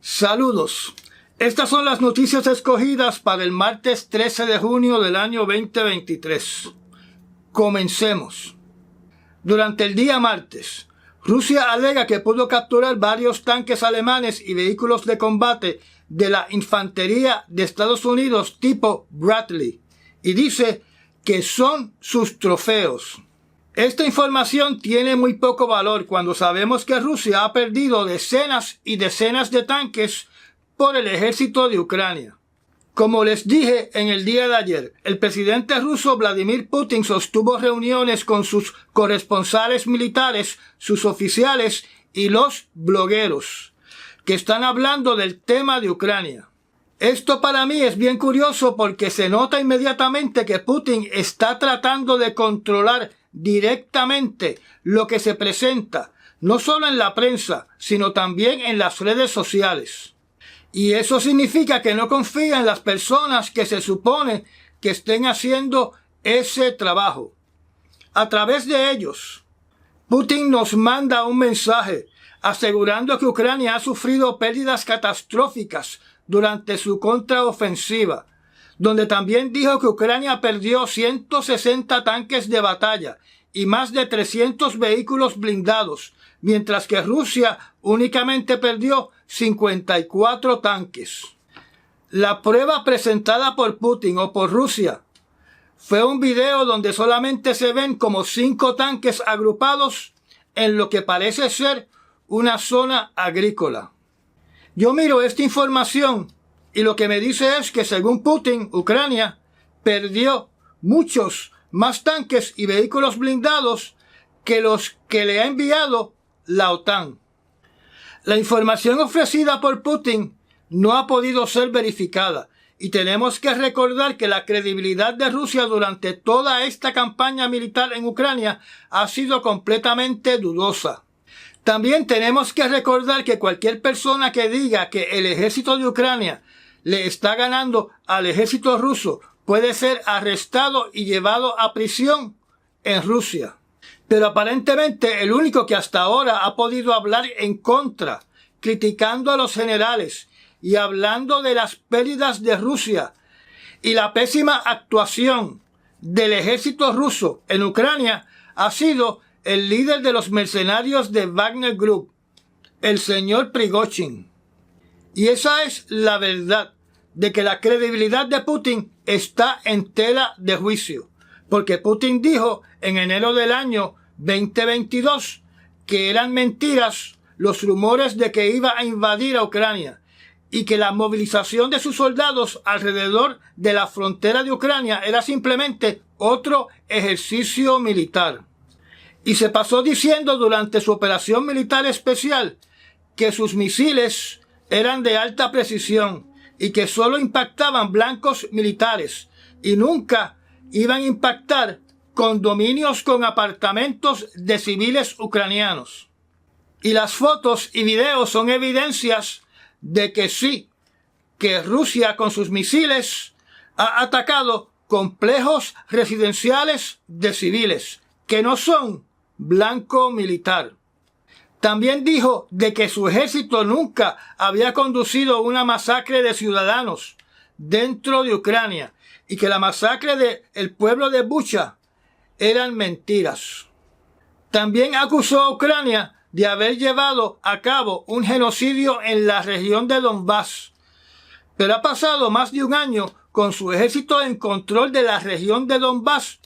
Saludos. Estas son las noticias escogidas para el martes 13 de junio del año 2023. Comencemos. Durante el día martes, Rusia alega que pudo capturar varios tanques alemanes y vehículos de combate de la infantería de Estados Unidos tipo Bradley y dice que son sus trofeos. Esta información tiene muy poco valor cuando sabemos que Rusia ha perdido decenas y decenas de tanques por el ejército de Ucrania. Como les dije en el día de ayer, el presidente ruso Vladimir Putin sostuvo reuniones con sus corresponsales militares, sus oficiales y los blogueros, que están hablando del tema de Ucrania. Esto para mí es bien curioso porque se nota inmediatamente que Putin está tratando de controlar directamente lo que se presenta, no solo en la prensa, sino también en las redes sociales. Y eso significa que no confía en las personas que se supone que estén haciendo ese trabajo. A través de ellos, Putin nos manda un mensaje asegurando que Ucrania ha sufrido pérdidas catastróficas durante su contraofensiva, donde también dijo que Ucrania perdió 160 tanques de batalla y más de 300 vehículos blindados, mientras que Rusia únicamente perdió 54 tanques. La prueba presentada por Putin o por Rusia fue un video donde solamente se ven como 5 tanques agrupados en lo que parece ser una zona agrícola. Yo miro esta información y lo que me dice es que según Putin, Ucrania perdió muchos más tanques y vehículos blindados que los que le ha enviado la OTAN. La información ofrecida por Putin no ha podido ser verificada y tenemos que recordar que la credibilidad de Rusia durante toda esta campaña militar en Ucrania ha sido completamente dudosa. También tenemos que recordar que cualquier persona que diga que el ejército de Ucrania le está ganando al ejército ruso puede ser arrestado y llevado a prisión en Rusia. Pero aparentemente el único que hasta ahora ha podido hablar en contra, criticando a los generales y hablando de las pérdidas de Rusia y la pésima actuación del ejército ruso en Ucrania ha sido el líder de los mercenarios de Wagner Group, el señor Prigozhin. Y esa es la verdad, de que la credibilidad de Putin está en tela de juicio, porque Putin dijo en enero del año 2022 que eran mentiras los rumores de que iba a invadir a Ucrania y que la movilización de sus soldados alrededor de la frontera de Ucrania era simplemente otro ejercicio militar. Y se pasó diciendo durante su operación militar especial que sus misiles eran de alta precisión y que solo impactaban blancos militares y nunca iban a impactar condominios con apartamentos de civiles ucranianos. Y las fotos y videos son evidencias de que sí, que Rusia con sus misiles ha atacado complejos residenciales de civiles que no son blanco militar. También dijo de que su ejército nunca había conducido una masacre de ciudadanos dentro de Ucrania y que la masacre del pueblo de Bucha eran mentiras. También acusó a Ucrania de haber llevado a cabo un genocidio en la región de Donbass, pero ha pasado más de un año con su ejército en control de la región de Donbass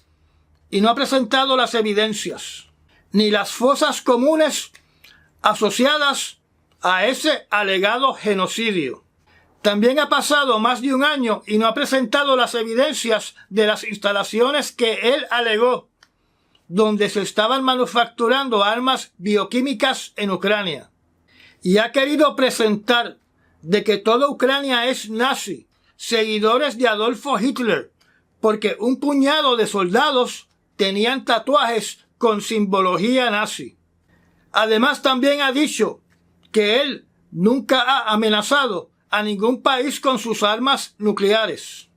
y no ha presentado las evidencias ni las fosas comunes asociadas a ese alegado genocidio. También ha pasado más de un año y no ha presentado las evidencias de las instalaciones que él alegó, donde se estaban manufacturando armas bioquímicas en Ucrania. Y ha querido presentar de que toda Ucrania es nazi, seguidores de Adolfo Hitler, porque un puñado de soldados tenían tatuajes con simbología nazi. Además, también ha dicho que él nunca ha amenazado a ningún país con sus armas nucleares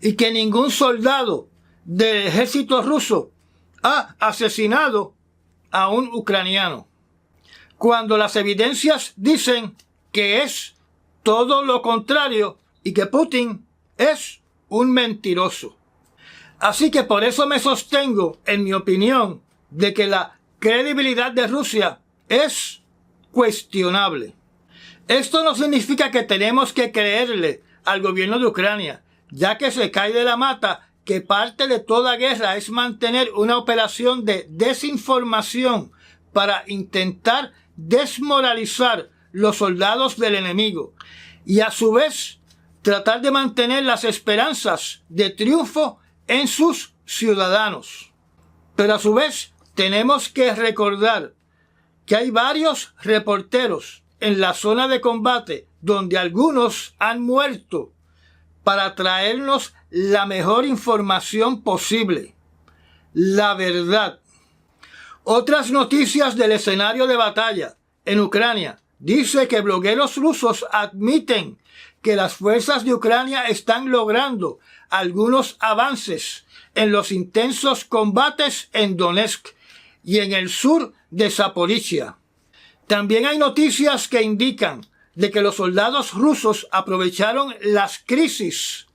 y que ningún soldado del ejército ruso ha asesinado a un ucraniano, cuando las evidencias dicen que es todo lo contrario y que Putin es un mentiroso. Así que por eso me sostengo, en mi opinión, de que la credibilidad de Rusia es cuestionable. Esto no significa que tenemos que creerle al gobierno de Ucrania, ya que se cae de la mata que parte de toda guerra es mantener una operación de desinformación para intentar desmoralizar los soldados del enemigo y a su vez tratar de mantener las esperanzas de triunfo en sus ciudadanos. Pero a su vez tenemos que recordar que hay varios reporteros en la zona de combate donde algunos han muerto para traernos la mejor información posible, la verdad. Otras noticias del escenario de batalla en Ucrania dice que blogueros rusos admiten que las fuerzas de Ucrania están logrando algunos avances en los intensos combates en Donetsk y en el sur de Zaporizhia. También hay noticias que indican de que los soldados rusos aprovecharon las crisis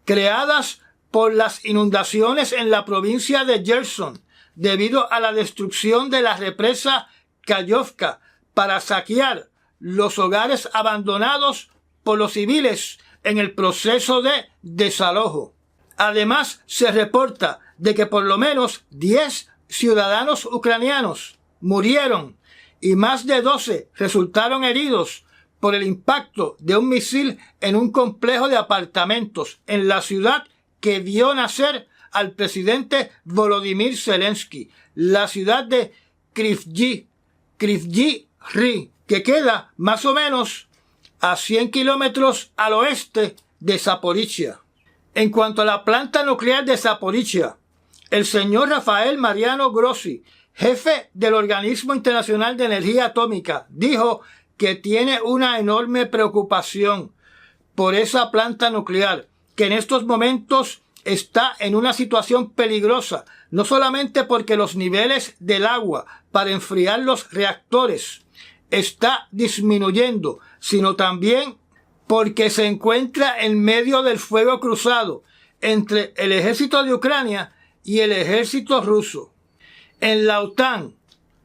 creadas por las inundaciones en la provincia de Kherson debido a la destrucción de la represa Kayovka para saquear los hogares abandonados por los civiles en el proceso de desalojo. Además, se reporta de que por lo menos 10 ciudadanos ucranianos murieron y más de 12 resultaron heridos por el impacto de un misil en un complejo de apartamentos en la ciudad que vio nacer al presidente Volodymyr Zelensky, la ciudad de Kryvyi Rih, que queda más o menos a 100 kilómetros al oeste de Zaporizhia. En cuanto a la planta nuclear de Zaporizhia, el señor Rafael Mariano Grossi, jefe del Organismo Internacional de Energía Atómica, dijo que tiene una enorme preocupación por esa planta nuclear, que en estos momentos está en una situación peligrosa, no solamente porque los niveles del agua para enfriar los reactores está disminuyendo, sino también porque se encuentra en medio del fuego cruzado entre el ejército de Ucrania y el ejército ruso. En la OTAN,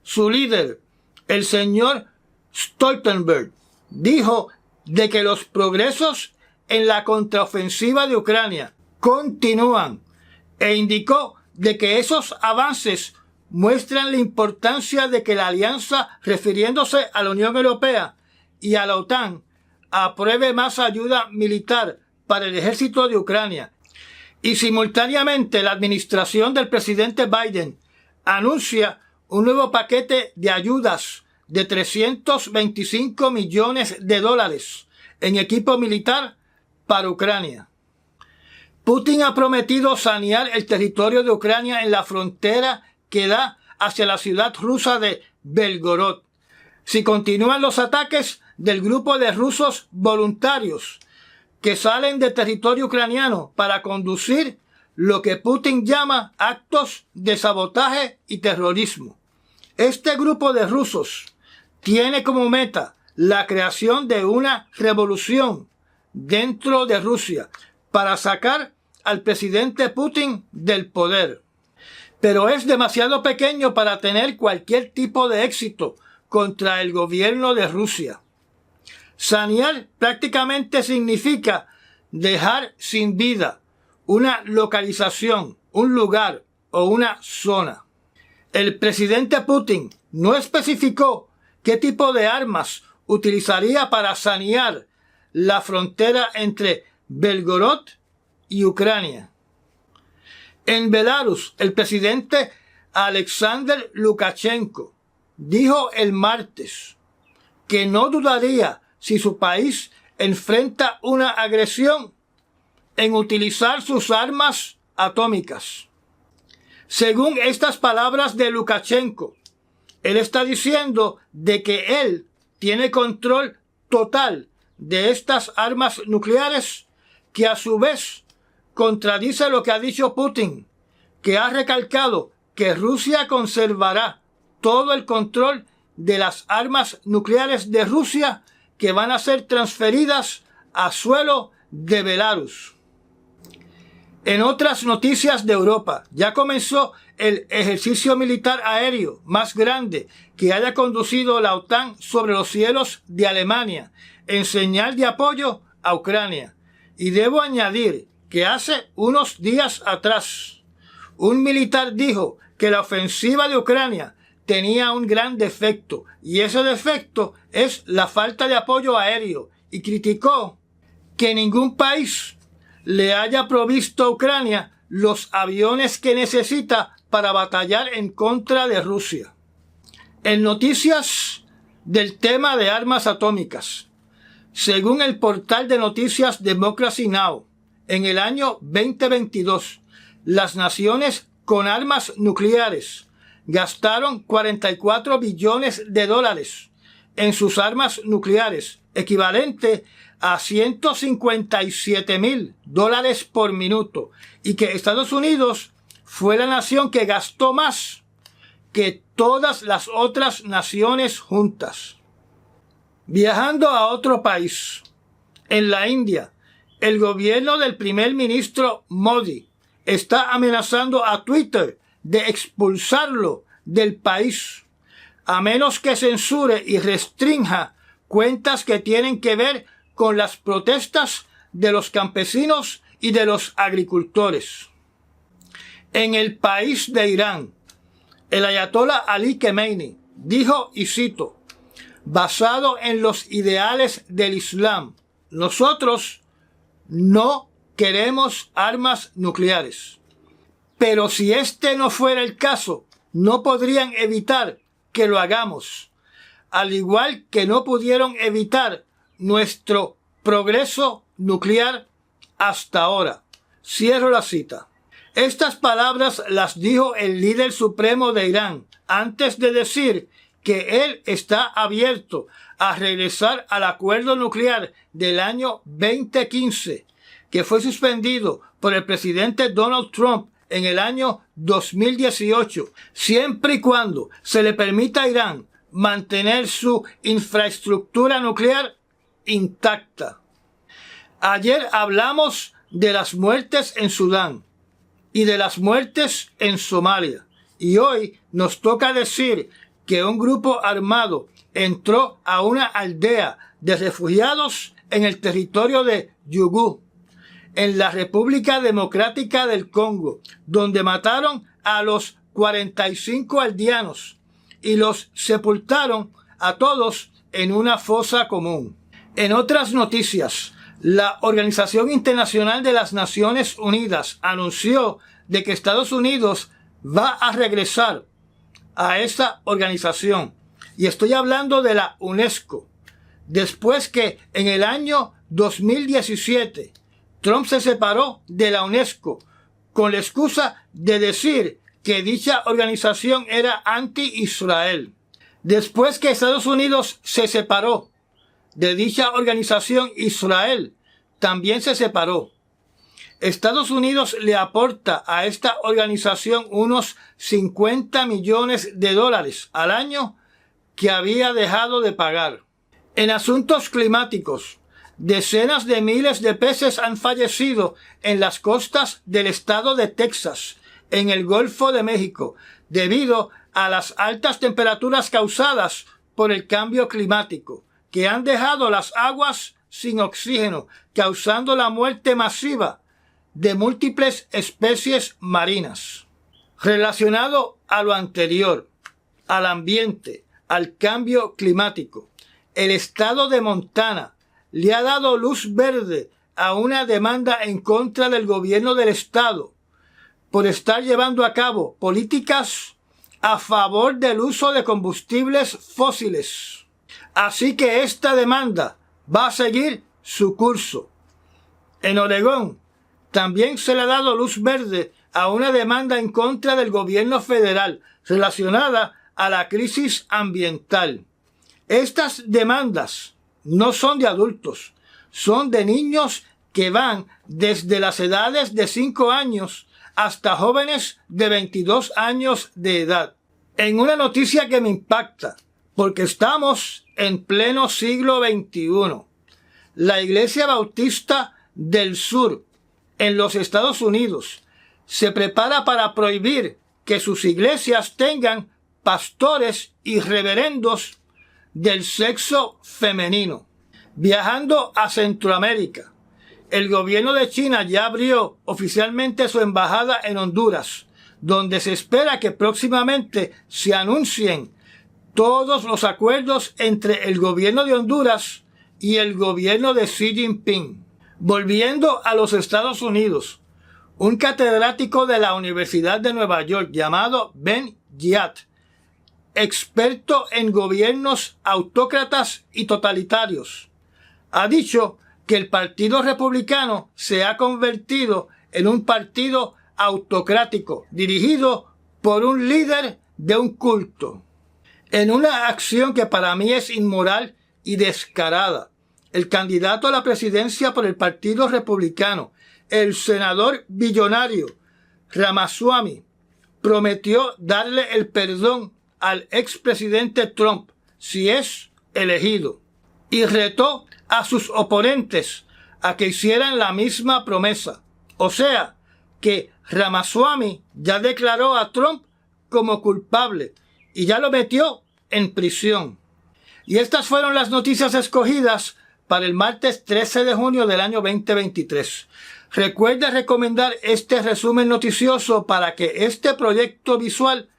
su líder, el señor Stoltenberg, dijo de que los progresos en la contraofensiva de Ucrania continúan e indicó de que esos avances muestran la importancia de que la alianza, refiriéndose a la Unión Europea y a la OTAN, apruebe más ayuda militar para el ejército de Ucrania. Y simultáneamente la administración del presidente Biden anuncia un nuevo paquete de ayudas de $325 millones en equipo militar para Ucrania. Putin ha prometido sanear el territorio de Ucrania en la frontera que da hacia la ciudad rusa de Belgorod, si continúan los ataques del grupo de rusos voluntarios que salen del territorio ucraniano para conducir lo que Putin llama actos de sabotaje y terrorismo. Este grupo de rusos tiene como meta la creación de una revolución dentro de Rusia para sacar al presidente Putin del poder. Pero es demasiado pequeño para tener cualquier tipo de éxito contra el gobierno de Rusia. Sanear prácticamente significa dejar sin vida una localización, un lugar o una zona. El presidente Putin no especificó qué tipo de armas utilizaría para sanear la frontera entre Belgorod y Ucrania. En Belarus, el presidente Alexander Lukashenko dijo el martes que no dudaría si su país enfrenta una agresión en utilizar sus armas atómicas. Según estas palabras de Lukashenko, él está diciendo de que él tiene control total de estas armas nucleares, que a su vez contradice lo que ha dicho Putin, que ha recalcado que Rusia conservará todo el control de las armas nucleares de Rusia que van a ser transferidas a suelo de Belarus. En otras noticias de Europa, ya comenzó el ejercicio militar aéreo más grande que haya conducido la OTAN sobre los cielos de Alemania, en señal de apoyo a Ucrania. Y debo añadir que hace unos días atrás, un militar dijo que la ofensiva de Ucrania tenía un gran defecto, y ese defecto es la falta de apoyo aéreo, y criticó que ningún país le haya provisto a Ucrania los aviones que necesita para batallar en contra de Rusia. En noticias del tema de armas atómicas, según el portal de noticias Democracy Now!, en el año 2022, las naciones con armas nucleares gastaron 44 billones de dólares en sus armas nucleares, equivalente a $157,000 por minuto, y que Estados Unidos fue la nación que gastó más que todas las otras naciones juntas. Viajando a otro país, en la India, el gobierno del primer ministro Modi está amenazando a Twitter de expulsarlo del país, a menos que censure y restrinja cuentas que tienen que ver con las protestas de los campesinos y de los agricultores. En el país de Irán, el ayatolá Ali Khamenei dijo, y cito, basado en los ideales del Islam, nosotros no queremos armas nucleares. Pero si este no fuera el caso, no podrían evitar que lo hagamos, al igual que no pudieron evitar nuestro progreso nuclear hasta ahora. Cierro la cita. Estas palabras las dijo el líder supremo de Irán antes de decir que él está abierto a regresar al acuerdo nuclear del año 2015, que fue suspendido por el presidente Donald Trump en el año 2018, siempre y cuando se le permita a Irán mantener su infraestructura nuclear intacta. Ayer hablamos de las muertes en Sudán y de las muertes en Somalia, y hoy nos toca decir que un grupo armado entró a una aldea de refugiados en el territorio de Yugú, en la República Democrática del Congo, donde mataron a los 45 aldeanos y los sepultaron a todos en una fosa común. En otras noticias, la Organización Internacional de las Naciones Unidas anunció de que Estados Unidos va a regresar a esa organización, y estoy hablando de la UNESCO, después que en el año 2017 Trump se separó de la UNESCO con la excusa de decir que dicha organización era anti-Israel. Después que Estados Unidos se separó de dicha organización, Israel también se separó. Estados Unidos le aporta a esta organización unos 50 millones de dólares al año que había dejado de pagar. En asuntos climáticos, decenas de miles de peces han fallecido en las costas del estado de Texas, en el Golfo de México, debido a las altas temperaturas causadas por el cambio climático, que han dejado las aguas sin oxígeno, causando la muerte masiva de múltiples especies marinas. Relacionado a lo anterior, al ambiente, al cambio climático, el estado de Montana le ha dado luz verde a una demanda en contra del gobierno del estado por estar llevando a cabo políticas a favor del uso de combustibles fósiles. Así que esta demanda va a seguir su curso. En Oregón también se le ha dado luz verde a una demanda en contra del gobierno federal relacionada a la crisis ambiental. Estas demandas no son de adultos, son de niños que van desde las edades de 5 años hasta jóvenes de 22 años de edad. En una noticia que me impacta, porque estamos en pleno siglo XXI. La Iglesia Bautista del Sur, en los Estados Unidos, se prepara para prohibir que sus iglesias tengan pastores y reverendos del sexo femenino. Viajando a Centroamérica, el gobierno de China ya abrió oficialmente su embajada en Honduras, donde se espera que próximamente se anuncien todos los acuerdos entre el gobierno de Honduras y el gobierno de Xi Jinping. Volviendo a los Estados Unidos, un catedrático de la Universidad de Nueva York llamado Ben Giat, experto en gobiernos autócratas y totalitarios, ha dicho que el Partido Republicano se ha convertido en un partido autocrático dirigido por un líder de un culto. En una acción que para mí es inmoral y descarada, el candidato a la presidencia por el Partido Republicano, el senador billonario Ramaswamy, prometió darle el perdón al expresidente Trump si es elegido, y retó a sus oponentes a que hicieran la misma promesa. O sea, que Ramaswamy ya declaró a Trump como culpable y ya lo metió en prisión. Y estas fueron las noticias escogidas para el martes 13 de junio del año 2023. Recuerda recomendar este resumen noticioso para que este proyecto visual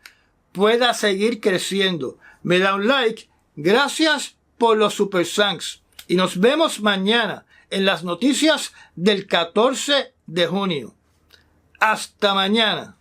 pueda seguir creciendo. Me da un like. Gracias por los super thanks. Y nos vemos mañana en las noticias del 14 de junio. Hasta mañana.